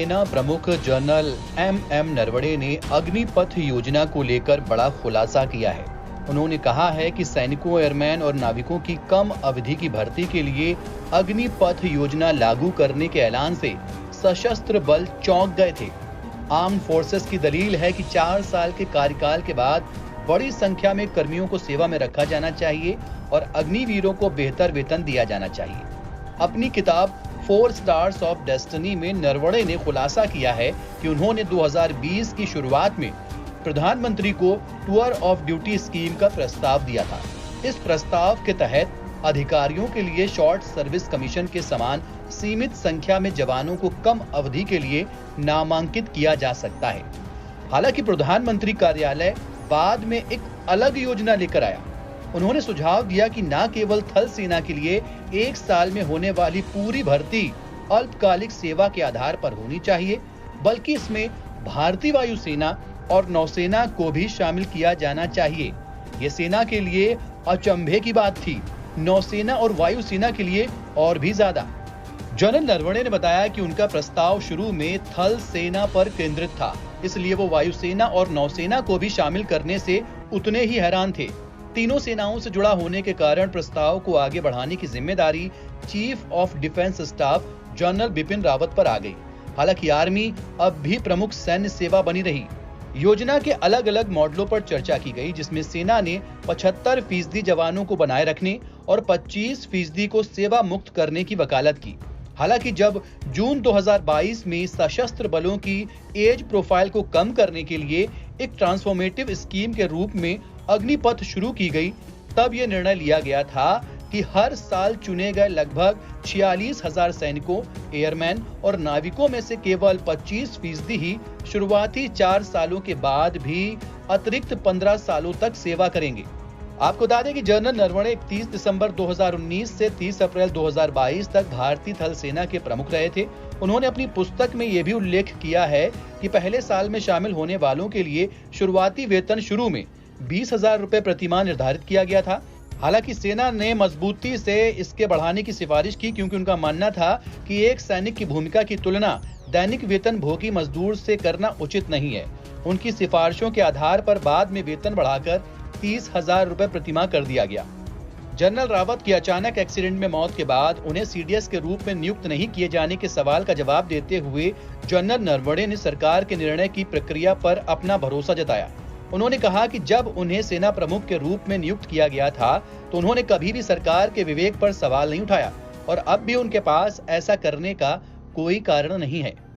सेना प्रमुख general M Naravane ने अग्निपथ योजना को लेकर बड़ा खुलासा किया है। उन्होंने कहा है कि सैनिकों, एयरमैन और नाविकों की कम अवधि की भर्ती के लिए अग्निपथ योजना लागू करने के ऐलान से सशस्त्र बल चौंक गए थे। आर्म्ड फोर्सेस की दलील है कि 4 साल के कार्यकाल के बाद बड़ी संख्या में कर्मियों को सेवा में रखा जाना चाहिए और अग्निवीरों को बेहतर वेतन दिया जाना चाहिए। अपनी किताब 4 स्टार्स ऑफ डेस्टिनी में नरवणे ने खुलासा किया है कि उन्होंने 2020 की शुरुआत में प्रधानमंत्री को टूर ऑफ ड्यूटी स्कीम का प्रस्ताव दिया था। इस प्रस्ताव के तहत अधिकारियों के लिए शॉर्ट सर्विस कमीशन के समान सीमित संख्या में जवानों को कम अवधि के लिए नामांकित किया जा सकता है। हालांकि प्रधानमंत्री कार्यालय बाद में एक अलग योजना लेकर आया। उन्होंने सुझाव दिया कि न केवल थल सेना के लिए 1 साल में होने वाली पूरी भर्ती अल्पकालिक सेवा के आधार पर होनी चाहिए, बल्कि इसमें भारतीय वायुसेना और नौसेना को भी शामिल किया जाना चाहिए। ये सेना के लिए अचंभे की बात थी, नौसेना और वायुसेना के लिए और भी ज्यादा। जनरल नरवणे ने बताया कि उनका प्रस्ताव शुरू में थल सेना पर केंद्रित था, इसलिए वो वायुसेना और नौसेना को भी शामिल करने से उतने ही हैरान थे। तीनों सेनाओं से जुड़ा होने के कारण प्रस्ताव को आगे बढ़ाने की जिम्मेदारी chief of defence staff general Bipin Rawat पर आ गई। हालांकि आर्मी अब भी प्रमुख सैन्य सेवा बनी रही। योजना के अलग अलग मॉडलों पर चर्चा की गई, जिसमें सेना ने 75% जवानों को बनाए रखने और 25% को सेवा मुक्त करने की वकालत की। हालांकि जब जून 2022 में सशस्त्र बलों की एज प्रोफाइल को कम करने के लिए एक ट्रांसफॉर्मेटिव स्कीम के रूप में अग्निपथ शुरू की गई, तब यह निर्णय लिया गया था कि हर साल चुने गए लगभग 46,000 सैनिकों, एयरमैन और नाविकों में से केवल 25% ही शुरुआती 4 सालों के बाद भी अतिरिक्त 15 सालों तक सेवा करेंगे। आपको बता दें कि जनरल नरवणे 31 दिसंबर 2019 से 30 अप्रैल 2022 तक भारतीय थल सेना के प्रमुख रहे थे। उन्होंने अपनी पुस्तक में यह भी उल्लेख किया है कि पहले साल में शामिल होने वालों के लिए शुरुआती वेतन शुरू में 20,000 रुपए प्रतिमाह निर्धारित किया गया था। हालांकि सेना ने मजबूती से इसके बढ़ाने की सिफारिश की, क्योंकि उनका मानना था कि एक सैनिक की भूमिका की तुलना दैनिक वेतन भोगी मजदूर से करना उचित नहीं है। उनकी सिफारिशों के आधार पर बाद में वेतन बढ़ाकर 30,000 रुपए प्रतिमाह कर दिया गया। जनरल रावत की अचानक एक्सीडेंट में मौत के बाद उन्हें सीडीएस के रूप में नियुक्त नहीं किए जाने के सवाल का जवाब देते हुए जनरल नरवणे ने सरकार के निर्णय की प्रक्रिया पर अपना भरोसा जताया। उन्होंने कहा कि जब उन्हें सेना प्रमुख के रूप में नियुक्त किया गया था तो उन्होंने कभी भी सरकार के विवेक पर सवाल नहीं उठाया और अब भी उनके पास ऐसा करने का कोई कारण नहीं है।